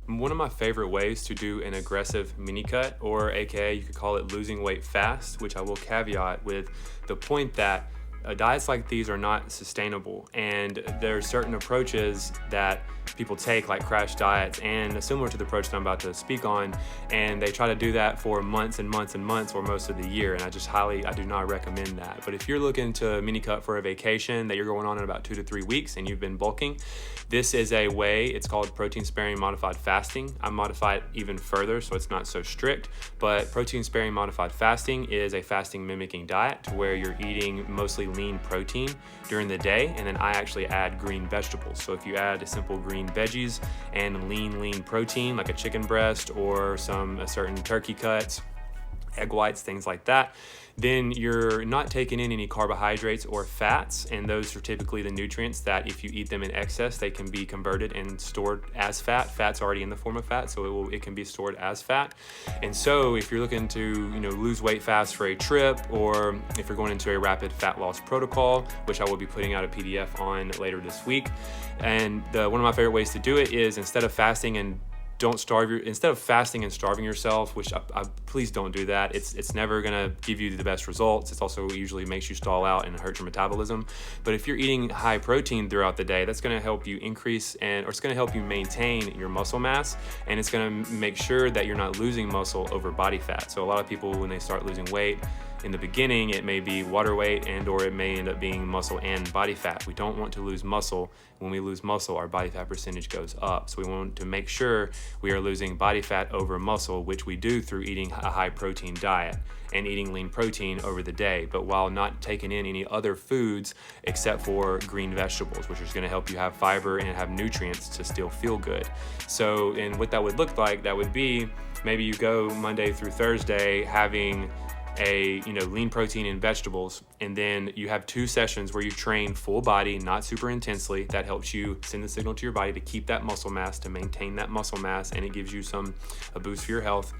One of my favorite ways to do an aggressive mini cut, or AKA you could call it losing weight fast, which I will caveat with the point that diets like these are not sustainable, and there are certain approaches that people take, like crash diets, and similar to the approach that I'm about to speak on, and they try to do that for months and months and months or most of the year, and I do not recommend that. But if you're looking to mini cut for a vacation that you're going on in about 2 to 3 weeks and you've been bulking, this is a way. It's called protein sparing modified fasting. I modify it even further so it's not so strict, but protein sparing modified fasting is a fasting mimicking diet to where you're eating mostly lean protein during the day, and then I actually add green vegetables. So if you add a simple green veggies and lean protein like a chicken breast or some certain turkey cuts, egg whites, things like that, then you're not taking in any carbohydrates or fats, and those are typically the nutrients that if you eat them in excess, they can be converted and stored as fat. Fat's already in the form of fat, so it can be stored as fat. And so if you're looking to lose weight fast for a trip, or if you're going into a rapid fat loss protocol, which I will be putting out a PDF on later this week, and one of my favorite ways to do it is instead of fasting and starving yourself, which I please don't do that. It's never gonna give you the best results. It's also usually makes you stall out and hurt your metabolism. But if you're eating high protein throughout the day, that's gonna help you increase or it's gonna help you maintain your muscle mass, and it's gonna make sure that you're not losing muscle over body fat. So a lot of people, when they start losing weight, in the beginning, it may be water weight or it may end up being muscle and body fat. We don't want to lose muscle. When we lose muscle, our body fat percentage goes up. So we want to make sure we are losing body fat over muscle, which we do through eating a high protein diet and eating lean protein over the day, but while not taking in any other foods except for green vegetables, which is gonna help you have fiber and have nutrients to still feel good. So, and what that would look like, that would be maybe you go Monday through Thursday having lean protein and vegetables, and then you have 2 sessions where you train full body, not super intensely. That helps you send the signal to your body to keep that muscle mass, to maintain that muscle mass, and it gives you a boost for your health.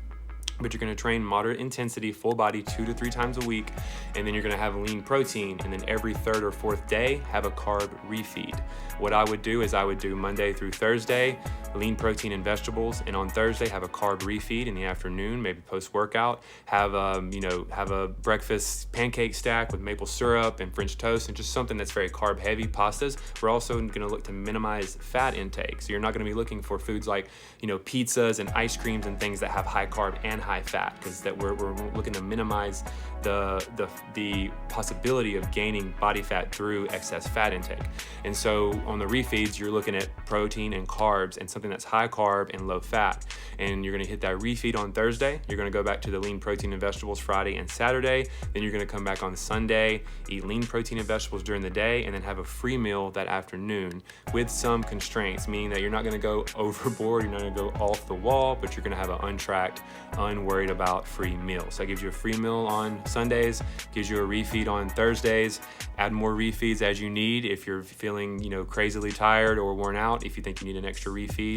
But you're going to train moderate intensity, full body 2 to 3 times a week, and then you're going to have lean protein, and then every 3rd or 4th day have a carb refeed. What I would do is I would do Monday through Thursday lean protein and vegetables, and on Thursday have a carb refeed in the afternoon, maybe post-workout, have a breakfast pancake stack with maple syrup and French toast and just something that's very carb heavy, pastas. We're also going to look to minimize fat intake, so you're not going to be looking for foods like pizzas and ice creams and things that have high carb and high fat, because that we're looking to minimize the possibility of gaining body fat through excess fat intake. And so on the refeeds, you're looking at protein and carbs and something that's high carb and low fat. And you're going to hit that refeed on Thursday. You're going to go back to the lean protein and vegetables Friday and Saturday. Then you're going to come back on Sunday, eat lean protein and vegetables during the day, and then have a free meal that afternoon with some constraints, meaning that you're not going to go overboard, you're not going to go off the wall, but you're going to have an untracked, unworried about free meal. So that gives you a free meal on Sundays, gives you a refeed on Thursdays. Add more refeeds as you need. If you're feeling crazily tired or worn out, if you think you need an extra refeed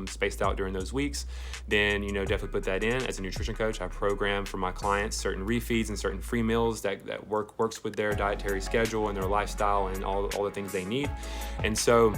spaced out during those weeks, then definitely put that in. As a nutrition coach, I program for my clients certain refeeds and certain free meals that works with their dietary schedule and their lifestyle and all the things they need. And so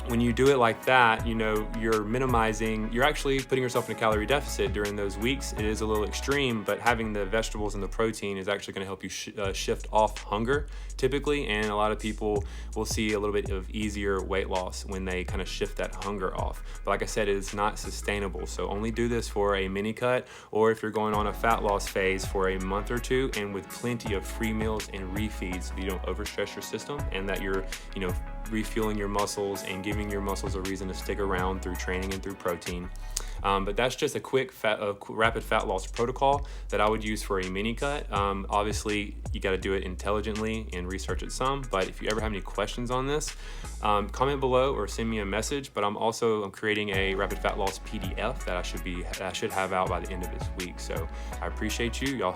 when you do it like that, you're actually putting yourself in a calorie deficit during those weeks. It is a little extreme, but having the vegetables and the protein is actually going to help you shift off hunger typically, and a lot of people will see a little bit of easier weight loss when they kind of shift that hunger off. But like I said, it is not sustainable, so only do this for a mini cut, or if you're going on a fat loss phase for a month or 2, and with plenty of free meals and refeeds so you don't overstress your system, and that you're refueling your muscles and giving your muscles a reason to stick around through training and through protein. But that's just a quick rapid fat loss protocol that I would use for a mini cut. Obviously, you got to do it intelligently and research it some. But if you ever have any questions on this, comment below or send me a message. But I'm creating a rapid fat loss PDF that I should have out by the end of this week. So I appreciate you. Y'all.